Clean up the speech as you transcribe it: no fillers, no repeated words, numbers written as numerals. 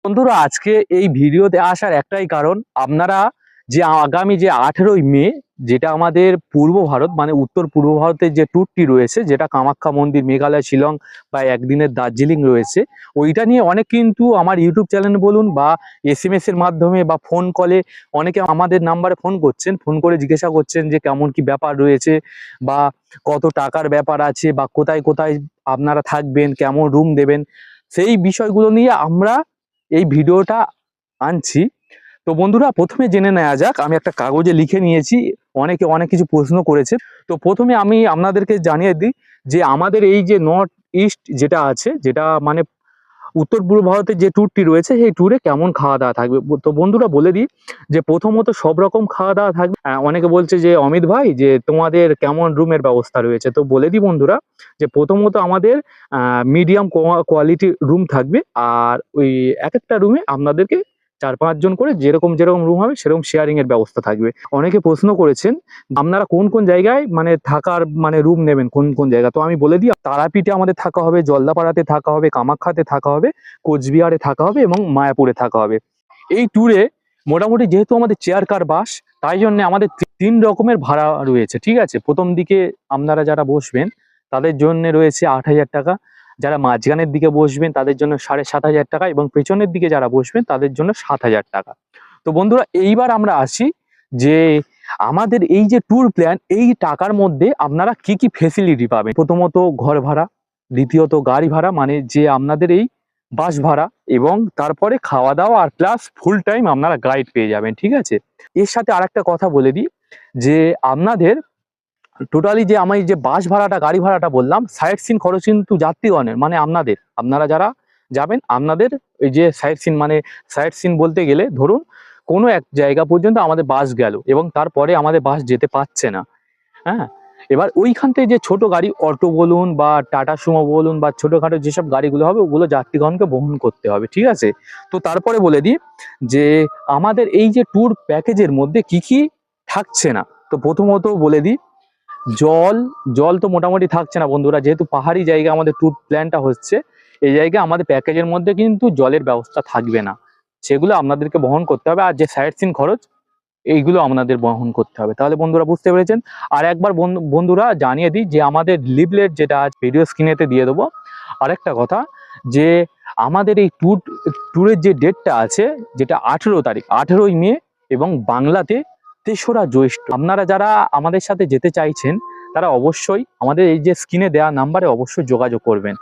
বন্ধুরা, আজকে এই ভিডিওতে আসার একটাই কারণ, আপনারা যে আগামী যে 18ই মে, যেটা আমাদের পূর্ব ভারত মানে উত্তর পূর্ব ভারতের যে ট্যুরটি রয়েছে, যেটা কামাখ্যা মন্দির, মেঘালয়, শিলং বা একদিনের দার্জিলিং রয়েছে, ওইটা নিয়ে অনেক কিন্তু আমার ইউটিউব চ্যানেল বলুন বা SMS এর মাধ্যমে বা ফোন কলে অনেকে আমাদের নাম্বারে ফোন করছেন, ফোন করে জিজ্ঞাসা করছেন যে কেমন কি ব্যাপার রয়েছে বা কত টাকার ব্যাপার আছে বা কোথায় কোথায় আপনারা থাকবেন, কেমন রুম দেবেন, সেই বিষয়গুলো নিয়ে আমরা এই ভিডিওটা আনছি। তো বন্ধুরা, প্রথমে জেনে নেওয়া যাক, আমি একটা কাগজে লিখে নিয়েছি, অনেকে অনেক কিছু প্রশ্ন করেছে। তো প্রথমে আমি আপনাদেরকে জানিয়ে দিই যে আমাদের এই যে নর্থ ইস্ট যেটা আছে, যেটা মানে উত্তর পূর্ব ভারতের যে ট্যুরটি রয়েছে, সেই ট্যুরে কেমন খাওয়া দাওয়া থাকবে। তো বন্ধুরা বলে দিই যে প্রথমত সব রকম খাওয়া দাওয়া থাকবে। অনেকে বলছে যে অমিত ভাই, যে তোমাদের কেমন রুমের ব্যবস্থা রয়েছে। তো বলে দিই বন্ধুরা যে প্রথমত আমাদের মিডিয়াম কোয়ালিটি রুম থাকবে, আর ওই এক একটা রুমে আপনাদেরকে 4-5 জন করে যেরকম যেরকম রুম হবে সেরকম শেয়ারিং এর ব্যবস্থা থাকবে। অনেকে প্রশ্ন করেছেন আপনারা কোন কোন জায়গায় মানে থাকার মানে রুম নেবেন, কোন কোন জায়গা। তো আমি বলে দিই, তারাপীঠে আমাদের থাকা হবে, জলদাপাড়াতে থাকা হবে, কামাখ্যাতে থাকা হবে, কোচবিহারে থাকা হবে এবং মায়াপুরে থাকা হবে। এই ট্যুরে মোটামুটি যেহেতু আমাদের চেয়ার কার বাস, তাই জন্য আমাদের 3 রকমের ভাড়া রয়েছে, ঠিক আছে। প্রথম দিকে আপনারা যারা বসবেন তাদের জন্য রয়েছে 8,000 টাকা, যারা মাঝখানের দিকে বসবেন তাদের জন্য 7,500 টাকা এবং পেছনের দিকে যারা বসবেন তাদের জন্য 7,000 টাকা। তো বন্ধুরা, এইবার আমরা আসি যে আমাদের এই যে ট্যুর প্ল্যান, এই টাকার মধ্যে আপনারা কি কি ফেসিলিটি পাবেন। প্রথমত ঘর ভাড়া, দ্বিতীয়ত গাড়ি ভাড়া মানে যে আপনাদের এই বাস ভাড়া, এবং তারপরে খাওয়া দাওয়া আর প্লাস ফুল টাইম আপনারা গাইড পেয়ে যাবেন, ঠিক আছে। এর সাথে আরেকটা কথা বলে দিই যে আপনাদের টোটালি যে আমি যে বাস ভাড়াটা, গাড়ি ভাড়াটা বললাম, সাইট সিন খরচ কিন্তু যাত্রীগণের মানে আপনারা যারা যাবেন, আপনাদের এই যে সাইট সিন মানে সাইট সিন বলতে গেলে ধরুন কোনো এক জায়গা পর্যন্ত আমাদের বাস গেল এবং তারপরে আমাদের বাস যেতে পারছে না, হ্যাঁ, এবার ওইখান থেকে যে ছোট গাড়ি, অটো বলুন বা টাটা সুমো বলুন বা ছোটখাটো যেসব গাড়িগুলো হবে, ওগুলো যাত্রীগণকে বহন করতে হবে, ঠিক আছে। তো তারপরে বলে দিই যে আমাদের এই যে ট্যুর প্যাকেজের মধ্যে কি কি থাকছে না। তো প্রথমত বলে দিই, জল জল তো মোটামুটি থাকছে না বন্ধুরা, যেহেতু পাহাড়ি জায়গা আমাদের ট্যুর প্ল্যানটা হচ্ছে, এই জায়গায় আমাদের প্যাকেজের মধ্যে কিন্তু জলের ব্যবস্থা থাকবে না, সেগুলো আপনাদেরকে বহন করতে হবে। আর যে সাইট সিন খরচ, এইগুলো আপনাদের বহন করতে হবে। তাহলে বন্ধুরা বুঝতে পেরেছেন। আর একবার বন্ধুরা জানিয়ে দিই যে আমাদের লিভলেট যেটা ভিডিও স্ক্রিনেতে দিয়ে দেবো। আরেকটা কথা, যে আমাদের এই ট্যুরের যে ডেটটা আছে, যেটা 18 তারিখ, 18ই মে, এবং বাংলাতে 3রা জ্যৈষ্ঠ। আপনারা যারা আমাদের সাথে যেতে চাইছেন তারা অবশ্যই আমাদের এই যে স্ক্রিনে দেওয়া নাম্বারে অবশ্যই যোগাযোগ করবেন।